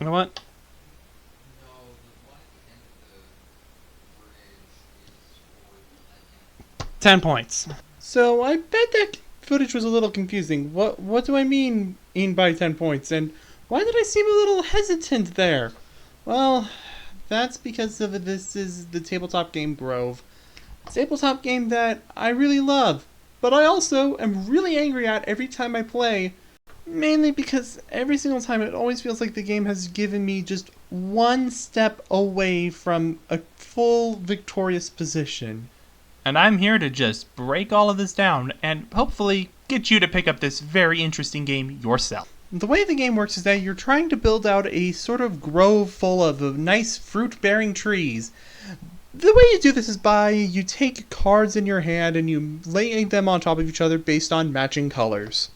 You know what? 10 points. So I bet that footage was a little confusing. What do I mean by 10 points? And why did I seem a little hesitant there? Well, that's because of this is the tabletop game Grove. Tabletop game that I really love, but I also am really angry at every time I play. Mainly because every single time it always feels like the game has given me just one step away from a full victorious position. And I'm here to just break all of this down and hopefully get you to pick up this very interesting game yourself. The way the game works is that you're trying to build out a sort of grove full of nice fruit-bearing trees. The way you do this is by you take cards in your hand and you lay them on top of each other based on matching colors.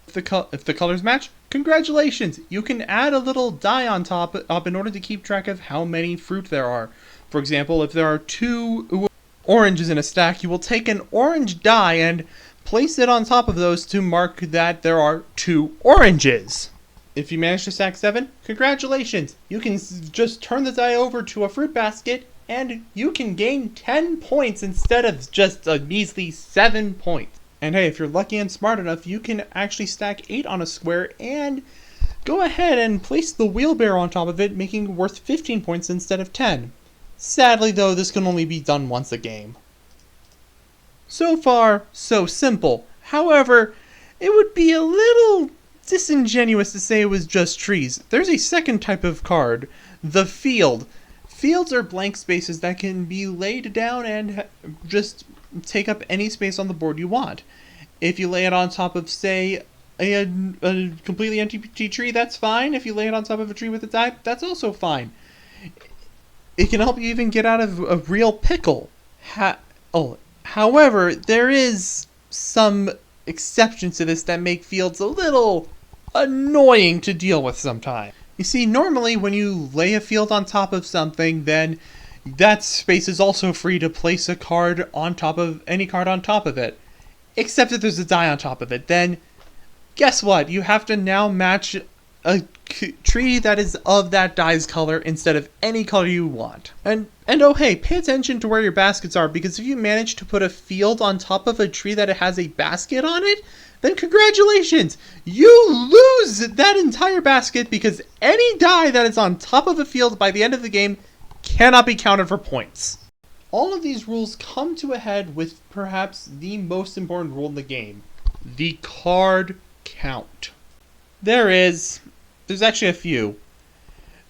If the colors match, congratulations! You can add a little die on top up in order to keep track of how many fruit there are. For example, if there are 2 oranges in a stack, you will take an orange die and place it on top of those to mark that there are 2 oranges. If you manage to stack 7, congratulations! You can just turn the die over to a fruit basket and you can gain 10 points instead of just a measly 7 points. And hey, if you're lucky and smart enough, you can actually stack 8 on a square and go ahead and place the wheelbarrow on top of it, making it worth 15 points instead of 10. Sadly though, this can only be done once a game. So far, so simple. However, it would be a little disingenuous to say it was just trees. There's a second type of card, the field. Fields are blank spaces that can be laid down and just take up any space on the board you want. If you lay it on top of, say, a completely empty tree, that's fine. If you lay it on top of a tree with a die, that's also fine. It can help you even get out of a real pickle. However, there is some exceptions to this that make fields a little annoying to deal with sometimes. You see, normally when you lay a field on top of something, then that space is also free to place a card on top of any card on top of it. Except if there's a die on top of it. Then, guess what? You have to now match a tree that is of that die's color instead of any color you want. And oh hey, pay attention to where your baskets are, because if you manage to put a field on top of a tree that has a basket on it, then congratulations! You lose that entire basket because any die that is on top of a field by the end of the game cannot be counted for points. All of these rules come to a head with perhaps the most important rule in the game, the card count. There's actually a few.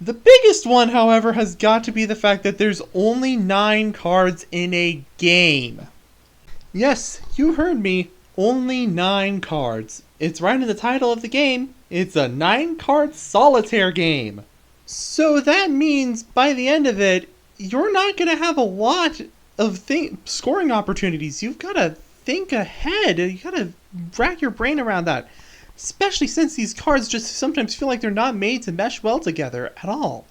The biggest one, however, has got to be the fact that there's only 9 cards in a game. Yes, you heard me, only 9 cards. It's right in the title of the game. It's a 9-card solitaire game. So that means by the end of it, you're not going to have a lot of scoring opportunities. You've got to think ahead. You've got to rack your brain around that. Especially since these cards just sometimes feel like they're not made to mesh well together at all.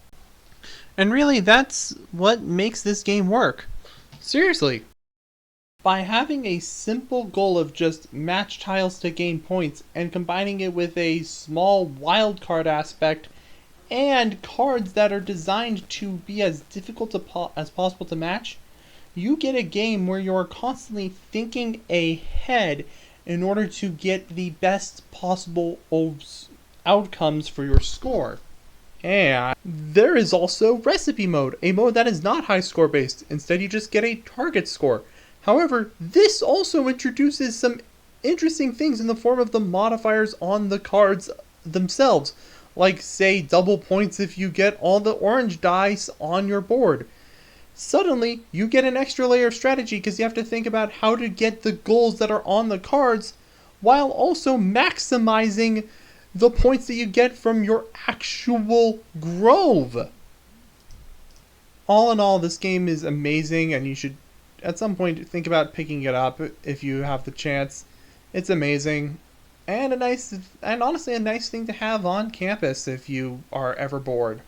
And really, that's what makes this game work. Seriously. By having a simple goal of just match tiles to gain points and combining it with a small wild card aspect and cards that are designed to be as difficult as possible to match, you get a game where you're constantly thinking ahead in order to get the best possible outcomes for your score. And there is also recipe mode, a mode that is not high score based. Instead, you just get a target score. However, this also introduces some interesting things in the form of the modifiers on the cards themselves. Like, say, double points if you get all the orange dice on your board. Suddenly, you get an extra layer of strategy because you have to think about how to get the goals that are on the cards while also maximizing the points that you get from your actual grove. All in all, this game is amazing and you should at some point think about picking it up if you have the chance. It's amazing and honestly a nice thing to have on campus if you are ever bored.